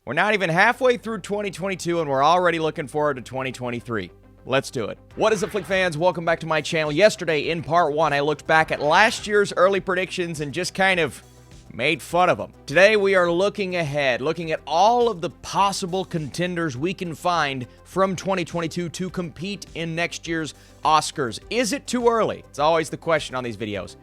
We're not even halfway through 2022 and we're already looking forward to 2023. Let's do it. What is up, Flick fans? Welcome back to my channel. Yesterday, in part 1, I looked back at last year's early predictions and just kind of made fun of them. Today, we are looking ahead, looking at all of the possible contenders we can find from 2022 to compete in next year's Oscars. Is it too early? It's always the question on these videos.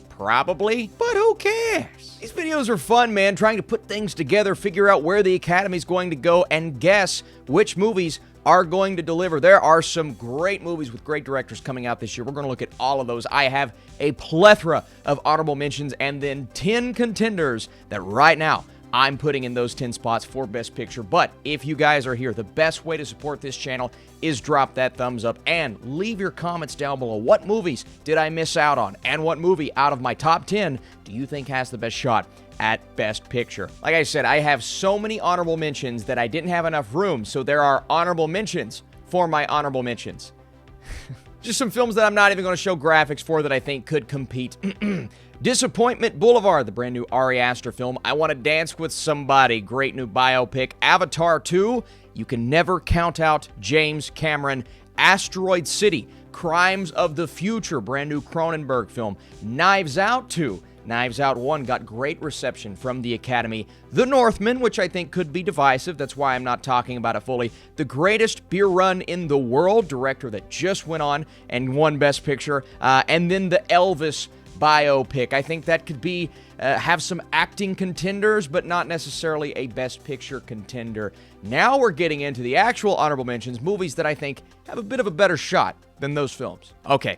Probably, but who cares? These videos are fun, man, trying to put things together, figure out where the Academy's going to go, and guess which movies are going to deliver. There are some great movies with great directors coming out this year. We're going to look at all of those. I have a plethora of honorable mentions and then 10 contenders that right now I'm putting in those 10 spots for Best Picture. But if you guys are here, the best way to support this channel is drop that thumbs up and leave your comments down below. What movies did I miss out on? And what movie out of my top 10 do you think has the best shot at Best Picture? Like I said, I have so many honorable mentions that I didn't have enough room, so there are honorable mentions for my honorable mentions. Just some films that I'm not even going to show graphics for that I think could compete. Disappointment Boulevard, the brand new Ari Aster film. I Want to Dance with Somebody, great new biopic. Avatar 2, You Can Never Count Out James Cameron. Asteroid City, Crimes of the Future, brand new Cronenberg film. Knives Out 2. Knives Out 1 got great reception from the Academy. The Northman, which I think could be divisive, that's why I'm not talking about it fully. The Greatest Beer Run in the World, director that just went on and won Best Picture. And then the Elvis biopic. I think that could be have some acting contenders, but not necessarily a Best Picture contender. Now we're getting into the actual honorable mentions, movies that I think have a bit of a better shot than those films. Okay.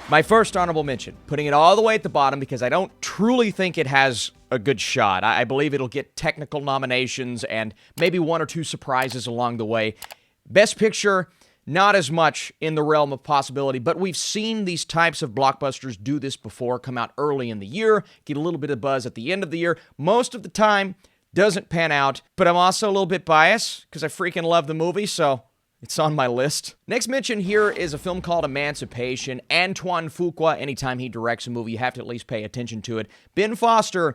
My first honorable mention, putting it all the way at the bottom because I don't truly think it has a good shot. I believe it'll get technical nominations and maybe one or two surprises along the way. Best Picture, not as much in the realm of possibility, but we've seen these types of blockbusters do this before, come out early in the year, get a little bit of buzz at the end of the year. Most of the time, doesn't pan out, but I'm also a little bit biased because I freaking love the movie, so it's on my list. Next mention here is a film called Emancipation. Antoine Fuqua, anytime he directs a movie, you have to at least pay attention to it. Ben Foster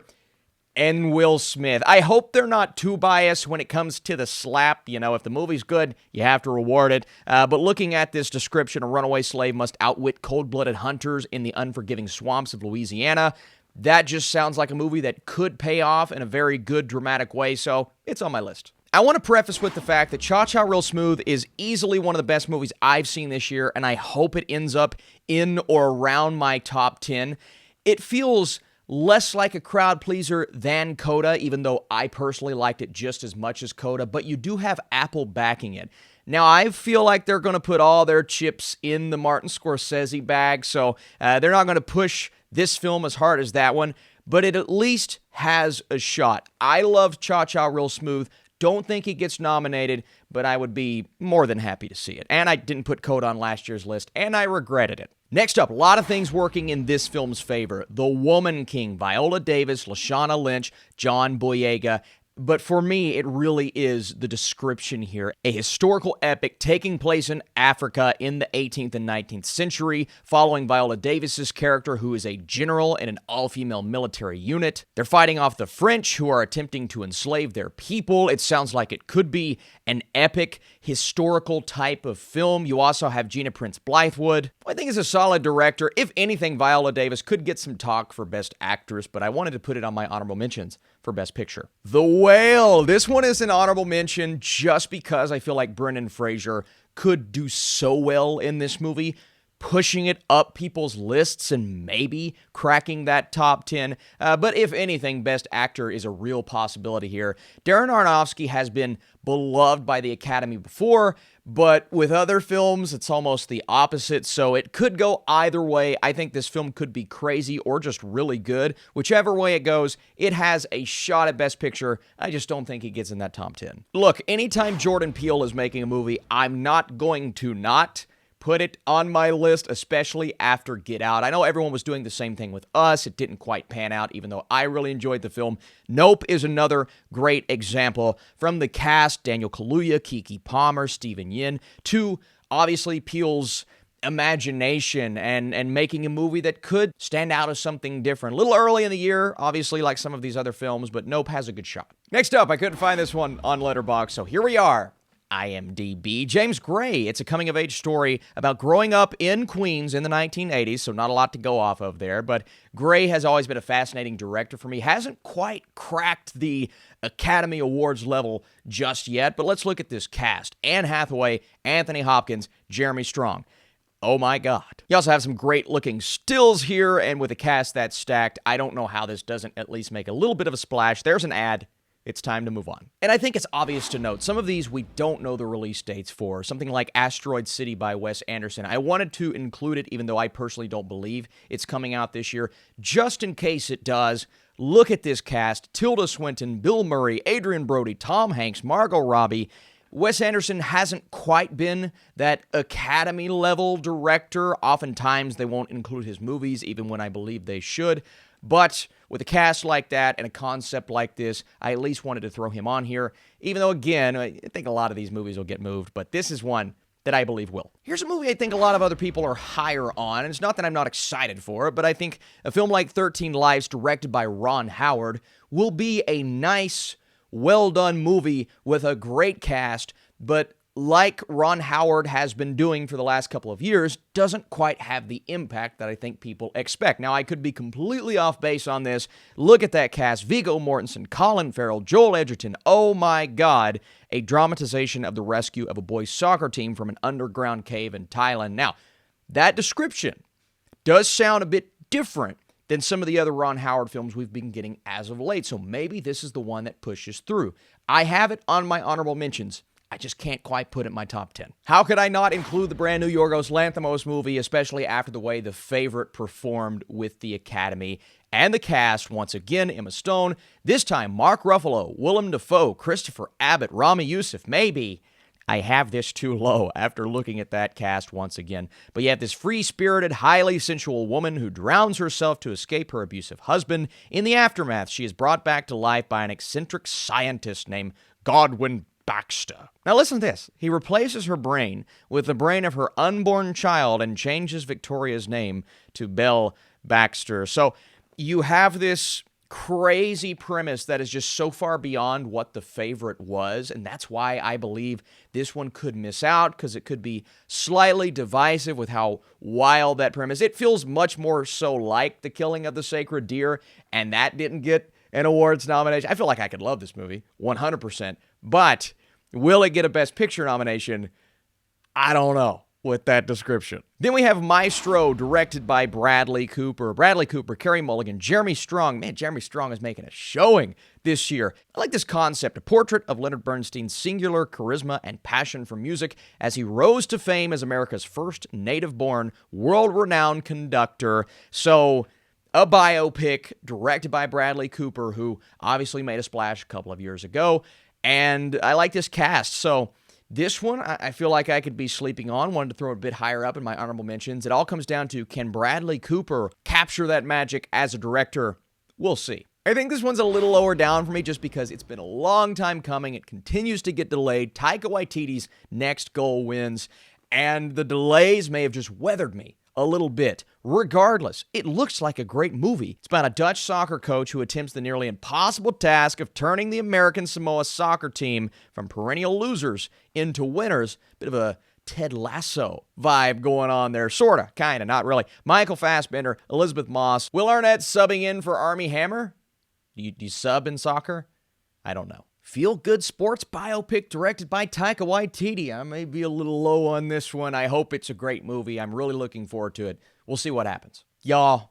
and Will Smith. I hope they're not too biased when it comes to the slap. You know, if the movie's good, you have to reward it. But looking at this description, a runaway slave must outwit cold-blooded hunters in the unforgiving swamps of Louisiana. That just sounds like a movie that could pay off in a very good, dramatic way, so it's on my list. I want to preface with the fact that Cha Cha Real Smooth is easily one of the best movies I've seen this year, and I hope it ends up in or around my top 10. It feels less like a crowd pleaser than Coda, even though I personally liked it just as much as Coda, but you do have Apple backing it. Now, I feel like they're going to put all their chips in the Martin Scorsese bag, so they're not going to push this film as hard as that one, but it at least has a shot. I love Cha Cha Real Smooth. Don't think it gets nominated, but I would be more than happy to see it. And I didn't put Coda on last year's list, and I regretted it. Next up, a lot of things working in this film's favor. The Woman King, Viola Davis, Lashana Lynch, John Boyega. But for me, it really is the description here. A historical epic taking place in Africa in the 18th and 19th century, following Viola Davis's character, who is a general in an all-female military unit. They're fighting off the French, who are attempting to enslave their people. It sounds like it could be an epic, historical type of film. You also have Gina Prince Bythewood, who I think is a solid director. If anything, Viola Davis could get some talk for Best Actress, but I wanted to put it on my honorable mentions for Best Picture. The Whale. This one is an honorable mention just because I feel like Brendan Fraser could do so well in this movie, pushing it up people's lists and maybe cracking that top 10. But if anything, Best Actor is a real possibility here. Darren Aronofsky has been beloved by the Academy before, but with other films, it's almost the opposite, so it could go either way. I think this film could be crazy or just really good. Whichever way it goes, it has a shot at Best Picture. I just don't think it gets in that top 10. Look, anytime Jordan Peele is making a movie, I'm not going to not put it on my list, especially after Get Out. I know everyone was doing the same thing with Us. It didn't quite pan out, even though I really enjoyed the film. Nope is another great example. From the cast, Daniel Kaluuya, Keke Palmer, Steven Yeun, to obviously Peele's imagination and making a movie that could stand out as something different. A little early in the year, obviously, like some of these other films, but Nope has a good shot. Next up, I couldn't find this one on Letterboxd, so here we are. IMDb. James Gray. It's a coming-of-age story about growing up in Queens in the 1980s, so not a lot to go off of there, but Gray has always been a fascinating director for me. Hasn't quite cracked the Academy Awards level just yet, but let's look at this cast. Anne Hathaway, Anthony Hopkins, Jeremy Strong. Oh my God. You also have some great-looking stills here, and with a cast that's stacked, I don't know how this doesn't at least make a little bit of a splash. There's an ad. It's time to move on. And I think it's obvious to note, some of these we don't know the release dates for. Something like Asteroid City by Wes Anderson. I wanted to include it, even though I personally don't believe it's coming out this year. Just in case it does, look at this cast. Tilda Swinton, Bill Murray, Adrian Brody, Tom Hanks, Margot Robbie. Wes Anderson hasn't quite been that Academy-level director. Oftentimes, they won't include his movies, even when I believe they should. But with a cast like that and a concept like this, I at least wanted to throw him on here. Even though, again, I think a lot of these movies will get moved, but this is one that I believe will. Here's a movie I think a lot of other people are higher on, and it's not that I'm not excited for it, but I think a film like 13 Lives, directed by Ron Howard, will be a nice, well-done movie with a great cast, but like Ron Howard has been doing for the last couple of years, doesn't quite have the impact that I think people expect. Now, I could be completely off base on this. Look at that cast. Viggo Mortensen, Colin Farrell, Joel Edgerton. Oh my God. A dramatization of the rescue of a boys' soccer team from an underground cave in Thailand. Now, that description does sound a bit different than some of the other Ron Howard films we've been getting as of late. So maybe this is the one that pushes through. I have it on my honorable mentions. I just can't quite put it in my top 10. How could I not include the brand new Yorgos Lanthimos movie, especially after the way The Favorite performed with the Academy and the cast? Once again, Emma Stone, this time Mark Ruffalo, Willem Dafoe, Christopher Abbott, Rami Youssef. Maybe I have this too low after looking at that cast once again. But you have this free-spirited, highly sensual woman who drowns herself to escape her abusive husband. In the aftermath, she is brought back to life by an eccentric scientist named Godwin Baxter. Now listen to this. He replaces her brain with the brain of her unborn child and changes Victoria's name to Belle Baxter. So you have this crazy premise that is just so far beyond what The Favorite was, and that's why I believe this one could miss out, because it could be slightly divisive with how wild that premise. It feels much more so like The Killing of the Sacred Deer, and that didn't get an awards nomination. I feel like I could love this movie, 100%, but will it get a Best Picture nomination? I don't know with that description. Then we have Maestro, directed by Bradley Cooper. Bradley Cooper, Carey Mulligan, Jeremy Strong. Man, Jeremy Strong is making a showing this year. I like this concept, a portrait of Leonard Bernstein's singular charisma and passion for music as he rose to fame as America's first native-born, world-renowned conductor. So, a biopic directed by Bradley Cooper, who obviously made a splash a couple of years ago. And I like this cast. So this one, I feel like I could be sleeping on. Wanted to throw it a bit higher up in my honorable mentions. It all comes down to, can Bradley Cooper capture that magic as a director? We'll see. I think this one's a little lower down for me just because it's been a long time coming. It continues to get delayed. Taika Waititi's next goal wins, and the delays may have just weathered me a little bit. Regardless, it looks like a great movie. It's about a Dutch soccer coach who attempts the nearly impossible task of turning the American Samoa soccer team from perennial losers into winners. Bit of a Ted Lasso vibe going on there. Sorta, kinda, not really. Michael Fassbender, Elizabeth Moss, Will Arnett subbing in for Armie Hammer. Do you sub in soccer? I don't know. Feel-good sports biopic directed by Taika Waititi. I may be a little low on this one. I hope it's a great movie. I'm really looking forward to it. We'll see what happens. Y'all,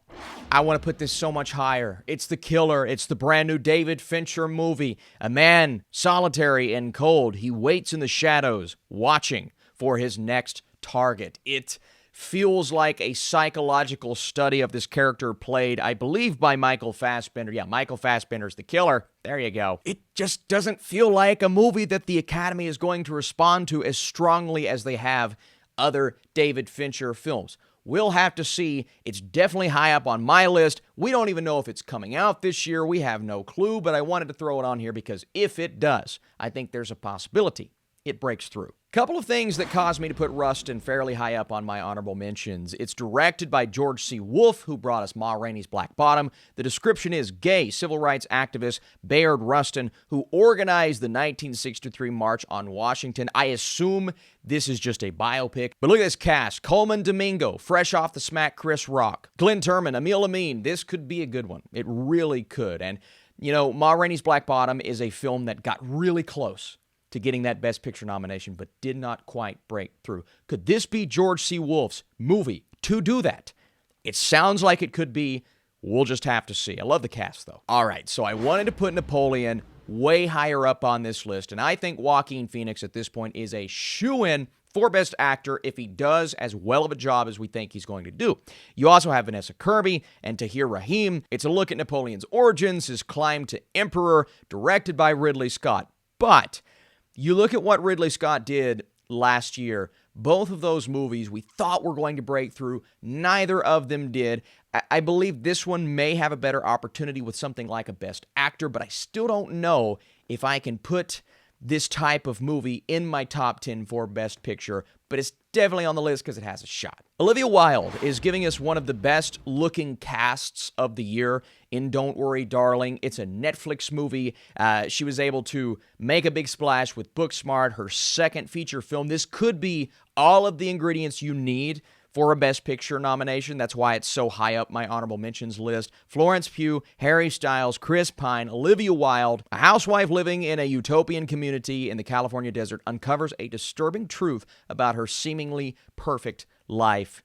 I want to put this so much higher. It's The Killer. It's the brand new David Fincher movie. A man, solitary and cold, he waits in the shadows, watching for his next target. It feels like a psychological study of this character played, I believe, by Michael Fassbender. Yeah, Michael Fassbender's the killer. There you go. It just doesn't feel like a movie that the Academy is going to respond to as strongly as they have other David Fincher films. We'll have to see. It's definitely high up on my list. We don't even know if it's coming out this year. We have no clue, but I wanted to throw it on here because if it does, I think there's a possibility it breaks through. Couple of things that caused me to put Rustin fairly high up on my honorable mentions. It's directed by George C. Wolfe, who brought us Ma Rainey's Black Bottom. The description is gay civil rights activist Bayard Rustin, who organized the 1963 March on Washington. I assume this is just a biopic. But look at this cast. Coleman Domingo, fresh off the smack Chris Rock. Glenn Turman, Emil Amin. This could be a good one. It really could. And, you know, Ma Rainey's Black Bottom is a film that got really close to getting that Best Picture nomination, but did not quite break through. Could this be George C. Wolfe's movie to do that? It sounds like it could be. We'll just have to see. I love the cast, though. All right, so I wanted to put Napoleon way higher up on this list, and I think Joaquin Phoenix at this point is a shoo-in for Best Actor if he does as well of a job as we think he's going to do. You also have Vanessa Kirby and Tahir Rahim. It's a look at Napoleon's origins, his climb to emperor, directed by Ridley Scott. But you look at what Ridley Scott did last year, both of those movies we thought were going to break through. Neither of them did. I believe this one may have a better opportunity with something like a Best Actor, but I still don't know if I can put this type of movie in my top 10 for Best Picture, but it's definitely on the list because it has a shot. Olivia Wilde is giving us one of the best looking casts of the year in Don't Worry, Darling. It's a Netflix movie. She was able to make a big splash with Booksmart, her second feature film. This could be all of the ingredients you need for a Best Picture nomination. That's why it's so high up my honorable mentions list. Florence Pugh, Harry Styles, Chris Pine, Olivia Wilde, a housewife living in a utopian community in the California desert, uncovers a disturbing truth about her seemingly perfect life.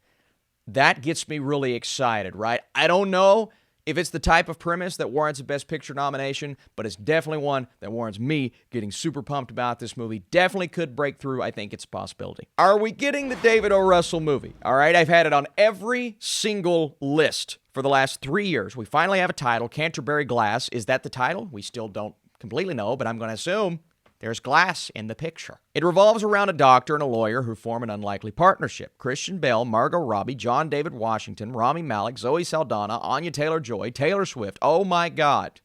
That gets me really excited, right? I don't know if it's the type of premise that warrants a Best Picture nomination, but it's definitely one that warrants me getting super pumped about this movie. Definitely could break through. I think it's a possibility. Are we getting the David O. Russell movie? All right, I've had it on every single list for the last 3 years. We finally have a title, Canterbury Glass. Is that the title? We still don't completely know, but I'm going to assume there's glass in the picture. It revolves around a doctor and a lawyer who form an unlikely partnership. Christian Bale, Margot Robbie, John David Washington, Rami Malek, Zoe Saldana, Anya Taylor-Joy, Taylor Swift. Oh my God.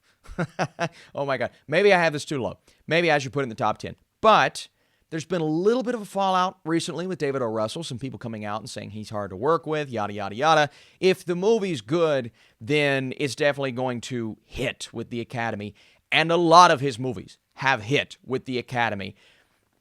Oh my God. Maybe I have this too low. Maybe I should put it in the top 10. But there's been a little bit of a fallout recently with David O. Russell. Some people coming out and saying he's hard to work with, yada, yada, yada. If the movie's good, then it's definitely going to hit with the Academy. And a lot of his movies have hit with the Academy.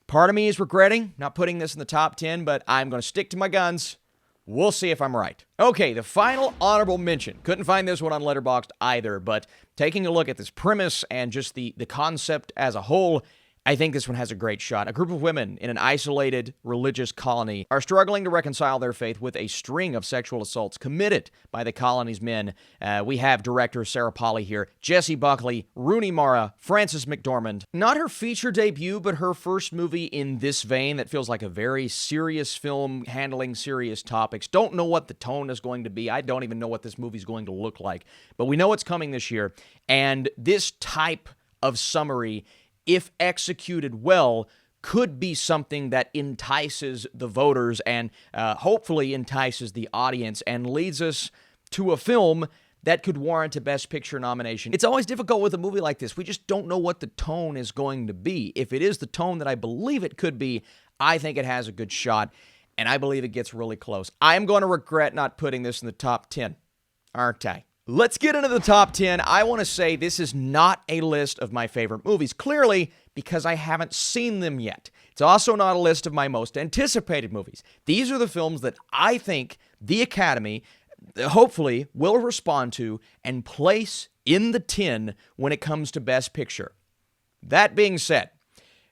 Part of me is regretting not putting this in the top 10, but I'm going to stick to my guns. We'll see if I'm right. Okay, the final honorable mention. Couldn't find this one on Letterboxd either, but taking a look at this premise and just the concept as a whole, I think this one has a great shot. A group of women in an isolated religious colony are struggling to reconcile their faith with a string of sexual assaults committed by the colony's men. We have director Sarah Polley here, Jessie Buckley, Rooney Mara, Frances McDormand. Not her feature debut, but her first movie in this vein that feels like a very serious film handling serious topics. Don't know what the tone is going to be. I don't even know what this movie's going to look like. But we know it's coming this year. And this type of summary, if executed well, could be something that entices the voters and hopefully entices the audience and leads us to a film that could warrant a Best Picture nomination. It's always difficult with a movie like this. We just don't know what the tone is going to be. If it is the tone that I believe it could be, I think it has a good shot, and I believe it gets really close. I am going to regret not putting this in the top 10, aren't I? Let's get into the top 10. I want to say this is not a list of my favorite movies, clearly because I haven't seen them yet. It's also not a list of my most anticipated movies. These are the films that I think the Academy hopefully will respond to and place in the 10 when it comes to Best Picture. That being said,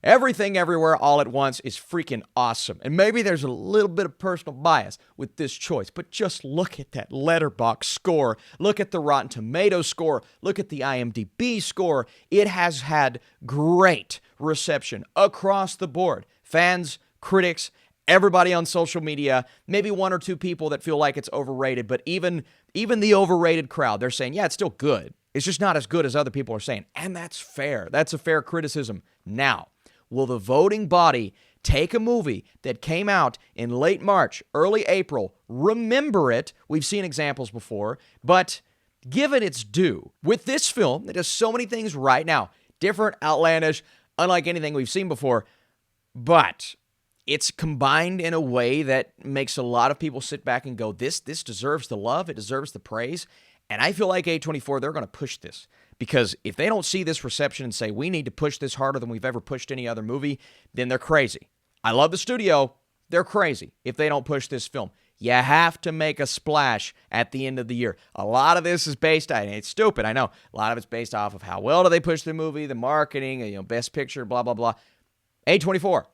Everything Everywhere All at Once is freaking awesome. And maybe there's a little bit of personal bias with this choice, but just look at that Letterboxd score. Look at the Rotten Tomatoes score. Look at the IMDb score. It has had great reception across the board. Fans, critics, everybody on social media, maybe one or two people that feel like it's overrated, but even the overrated crowd, they're saying, yeah, it's still good. It's just not as good as other people are saying. And that's fair. That's a fair criticism. Now, will the voting body take a movie that came out in late March, early April, remember it? We've seen examples before, but give it its due. With this film, that does so many things right now, different, outlandish, unlike anything we've seen before, but it's combined in a way that makes a lot of people sit back and go, this deserves the love, it deserves the praise. And I feel like A24, they're going to push this. Because if they don't see this reception and say, we need to push this harder than we've ever pushed any other movie, then they're crazy. I love the studio. They're crazy if they don't push this film. You have to make a splash at the end of the year. A lot of this is based on, it's stupid, I know. A lot of it's based off of how well do they push the movie, the marketing, best picture, blah, blah, blah. A24,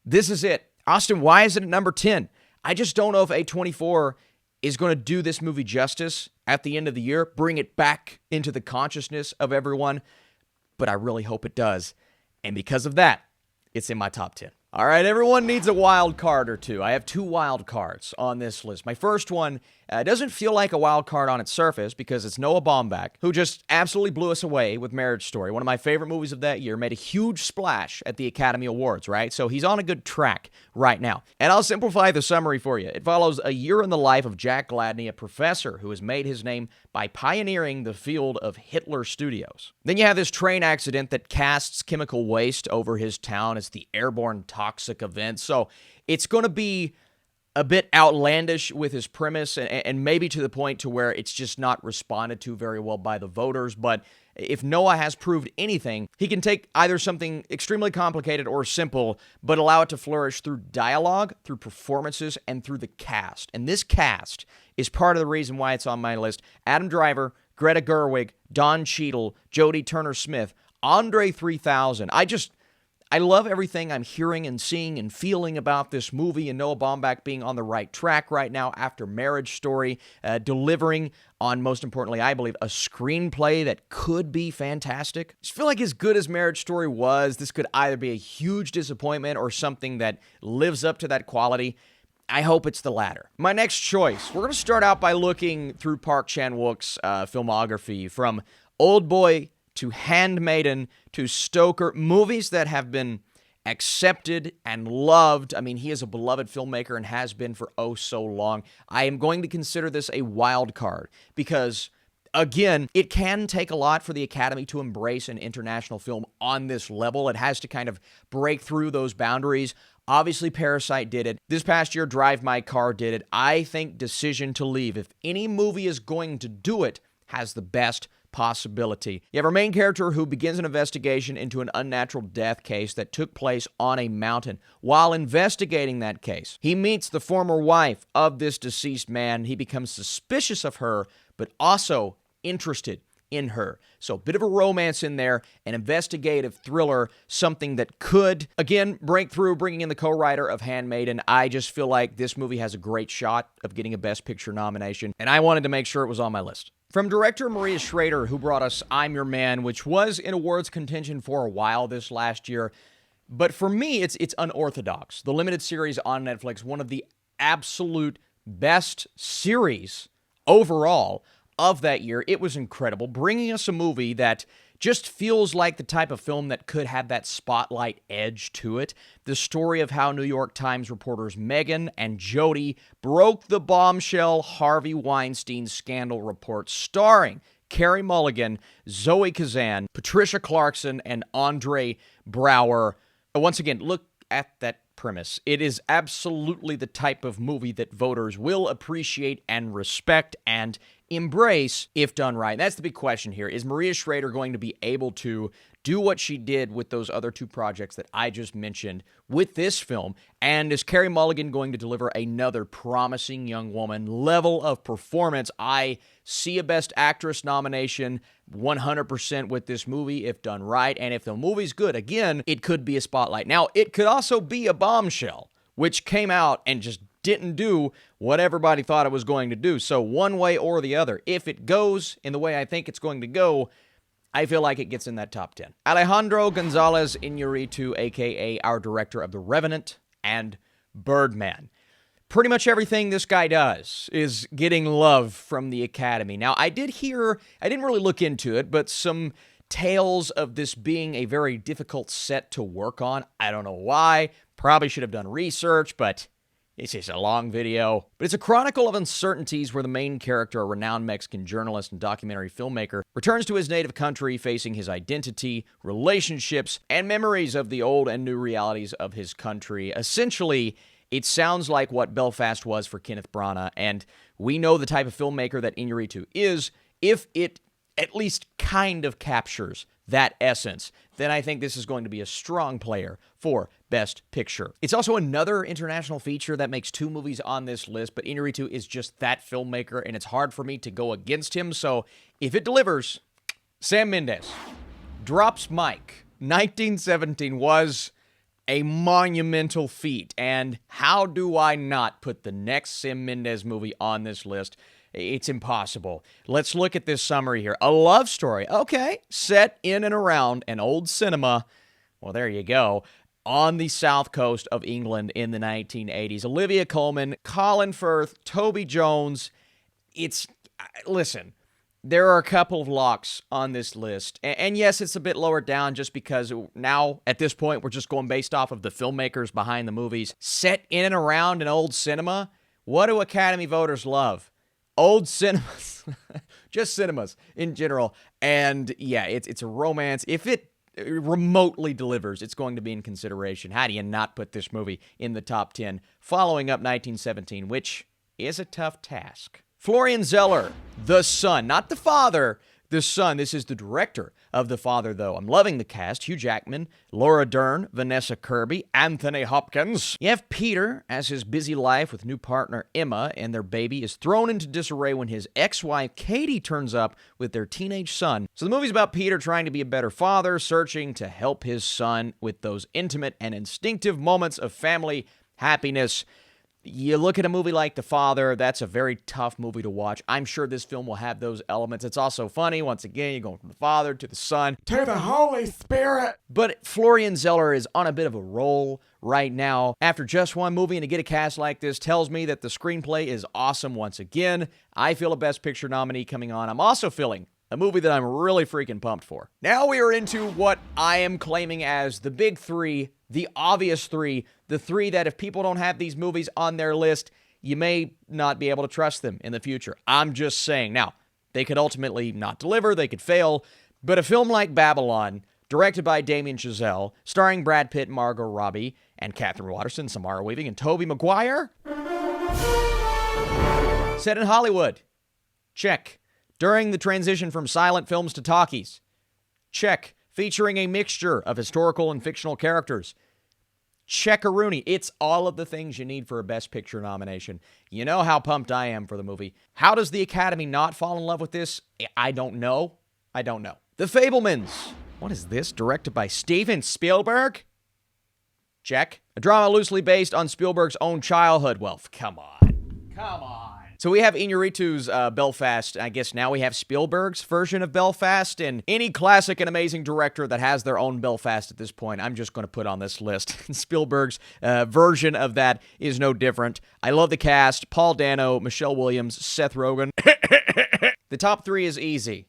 this is it. Austin, why is it at number 10? I just don't know if A24 is going to do this movie justice at the end of the year, bring it back into the consciousness of everyone, but I really hope it does. And because of that, it's in my top 10. All right, everyone needs a wild card or two. I have 2 wild cards on this list. My first one doesn't feel like a wild card on its surface because it's Noah Baumbach, who just absolutely blew us away with Marriage Story. One of my favorite movies of that year, made a huge splash at the Academy Awards, right? So he's on a good track right now. And I'll simplify the summary for you. It follows a year in the life of Jack Gladney, a professor who has made his name by pioneering the field of Hitler Studios. Then you have this train accident that casts chemical waste over his town as the airborne toxic event. So it's going to be a bit outlandish with his premise and maybe to the point to where it's just not responded to very well by the voters. But if Noah has proved anything, he can take either something extremely complicated or simple, but allow it to flourish through dialogue, through performances, and through the cast. And this cast is part of the reason why it's on my list. Adam Driver, Greta Gerwig, Don Cheadle, Jodie Turner-Smith, Andre 3000. I love everything I'm hearing and seeing and feeling about this movie, and Noah Baumbach being on the right track right now after Marriage Story, delivering on, most importantly, I believe, a screenplay that could be fantastic. I just feel like as good as Marriage Story was, this could either be a huge disappointment or something that lives up to that quality. I hope it's the latter. My next choice, we're going to start out by looking through Park Chan-wook's filmography, from Old Boy to Handmaiden to Stoker, movies that have been accepted and loved. I mean, he is a beloved filmmaker and has been for oh so long. I am going to consider this a wild card because, again, it can take a lot for the Academy to embrace an international film on this level. It has to kind of break through those boundaries. Obviously, Parasite did it. This past year, Drive My Car did it. I think Decision to Leave, if any movie is going to do it, has the best possibility. You have our main character who begins an investigation into an unnatural death case that took place on a mountain. While investigating that case, he meets the former wife of this deceased man. He becomes suspicious of her, but also interested in her. So a bit of a romance in there, an investigative thriller, something that could, again, break through, bringing in the co-writer of Handmaiden. I just feel like this movie has a great shot of getting a Best Picture nomination, and I wanted to make sure it was on my list. From director Maria Schrader, who brought us I'm Your Man, which was in awards contention for a while this last year. But for me, it's unorthodox. The limited series on Netflix, one of the absolute best series overall of that year. It was incredible, bringing us a movie that just feels like the type of film that could have that spotlight edge to it. The story of how New York Times reporters Megan and Jody broke the bombshell Harvey Weinstein scandal report, starring Carey Mulligan, Zoe Kazan, Patricia Clarkson, and Andre Braugher. Once again, look at that premise. It is absolutely the type of movie that voters will appreciate and respect and embrace if done right. That's the big question here. Is Maria Schrader going to be able to do what she did with those other 2 projects that I just mentioned with this film? And is Carey Mulligan going to deliver another promising young woman level of performance? I see a Best Actress nomination 100% with this movie if done right. And if the movie's good, again, it could be a spotlight. Now, it could also be a bombshell, which came out and just didn't do what everybody thought it was going to do. So one way or the other, if it goes in the way I think it's going to go, I feel like it gets in that top 10. Alejandro Gonzalez Iñárritu, a.k.a. our director of The Revenant and Birdman. Pretty much everything this guy does is getting love from the Academy. Now, I didn't really look into it, but some tales of this being a very difficult set to work on. I don't know why. Probably should have done research, but It's just a long video, but it's a chronicle of uncertainties where the main character, a renowned Mexican journalist and documentary filmmaker, returns to his native country facing his identity, relationships, and memories of the old and new realities of his country. Essentially, it sounds like what Belfast was for Kenneth Branagh, and we know the type of filmmaker that Iñárritu is. If it at least kind of captures that essence, then I think this is going to be a strong player for Best Picture. It's also another international feature that makes 2 movies on this list, but Iñárritu is just that filmmaker, and it's hard for me to go against him, so if it delivers, Sam Mendes drops mic. 1917 was a monumental feat, and how do I not put the next Sam Mendes movie on this list? It's impossible. Let's look at this summary here. A love story, okay, set in and around an old cinema, well, there you go, on the south coast of England in the 1980s. Olivia Colman, Colin Firth, Toby Jones. Listen, there are a couple of locks on this list. And yes, it's a bit lower down just because now, at this point, we're just going based off of the filmmakers behind the movies. Set in and around an old cinema, what do Academy voters love? Old cinemas. Just cinemas in general. And yeah, it's a romance. If it remotely delivers, it's going to be in consideration. How do you not put this movie in the top 10 following up 1917, which is a tough task? Florian Zeller, the son, not the father, the son. This is the director of The Father, though. I'm loving the cast. Hugh Jackman, Laura Dern, Vanessa Kirby, Anthony Hopkins. You have Peter, as his busy life with new partner Emma and their baby is thrown into disarray when his ex-wife Katie turns up with their teenage son. So the movie's about Peter trying to be a better father, searching to help his son with those intimate and instinctive moments of family happiness. You look at a movie like The Father, that's a very tough movie to watch. I'm sure this film will have those elements. It's also funny. Once again, you're going from the Father to the Son to the Holy Spirit. But Florian Zeller is on a bit of a roll right now. After just one movie and to get a cast like this tells me that the screenplay is awesome once again. I feel a Best Picture nominee coming on. I'm also feeling a movie that I'm really freaking pumped for. Now we are into what I am claiming as the big 3, the obvious 3, the 3 that if people don't have these movies on their list, you may not be able to trust them in the future. I'm just saying. Now, they could ultimately not deliver, they could fail, but a film like Babylon, directed by Damien Chazelle, starring Brad Pitt, Margot Robbie, and Catherine Watterson, Samara Weaving, and Tobey Maguire, set in Hollywood. Check. During the transition from silent films to talkies. Check. Featuring a mixture of historical and fictional characters. Check-a-rooney. It's all of the things you need for a Best Picture nomination. You know how pumped I am for the movie. How does the Academy not fall in love with this? I don't know. The Fabelmans. What is this? Directed by Steven Spielberg? Check. A drama loosely based on Spielberg's own childhood. Well, come on. So we have Iñárritu's Belfast. I guess now we have Spielberg's version of Belfast. And any classic and amazing director that has their own Belfast at this point, I'm just going to put on this list. Spielberg's version of that is no different. I love the cast. Paul Dano, Michelle Williams, Seth Rogen. The top 3 is easy.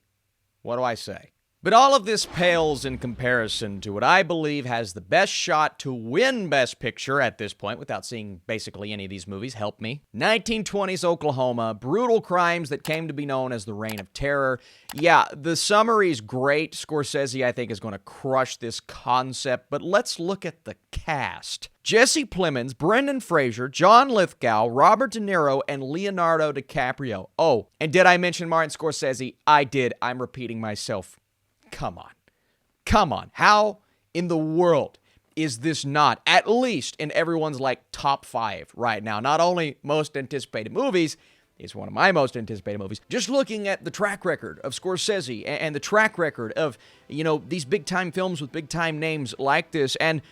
What do I say? But all of this pales in comparison to what I believe has the best shot to win Best Picture at this point, without seeing basically any of these movies. Help me. 1920s Oklahoma, brutal crimes that came to be known as the Reign of Terror. Yeah, the summary's great. Scorsese, I think, is going to crush this concept, but let's look at the cast. Jesse Plemons, Brendan Fraser, John Lithgow, Robert De Niro, and Leonardo DiCaprio. Oh, and did I mention Martin Scorsese? I did. I'm repeating myself. Come on. How in the world is this not at least in everyone's top 5 right now? Not only most anticipated movies, it's one of my most anticipated movies. Just looking at the track record of Scorsese and the track record of, these big time films with big time names like this. And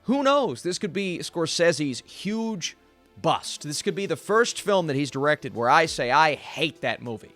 who knows? This could be Scorsese's huge bust. This could be the first film that he's directed where I say, I hate that movie.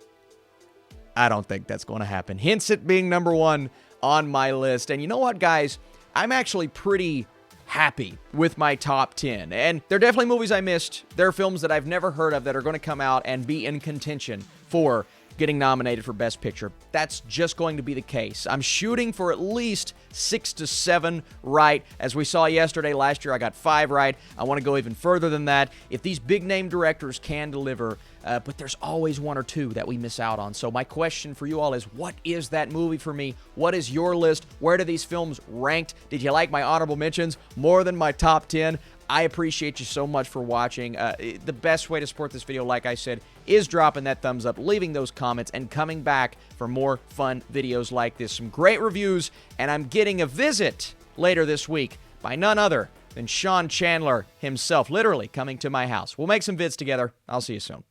I don't think that's going to happen. Hence it being number 1 on my list. And you know what, guys? I'm actually pretty happy with my top 10. And there are definitely movies I missed. There are films that I've never heard of that are going to come out and be in contention for getting nominated for Best Picture. That's just going to be the case. I'm shooting for at least 6 to 7 right. As we saw yesterday, last year I got 5 right. I want to go even further than that. If these big-name directors can deliver, but there's always 1 or 2 that we miss out on. So my question for you all is, what is that movie for me? What is your list? Where do these films ranked? Did you like my honorable mentions more than my top 10? I appreciate you so much for watching. The best way to support this video, like I said, is dropping that thumbs up, leaving those comments, and coming back for more fun videos like this. Some great reviews, and I'm getting a visit later this week by none other than Sean Chandler himself, literally coming to my house. We'll make some vids together. I'll see you soon.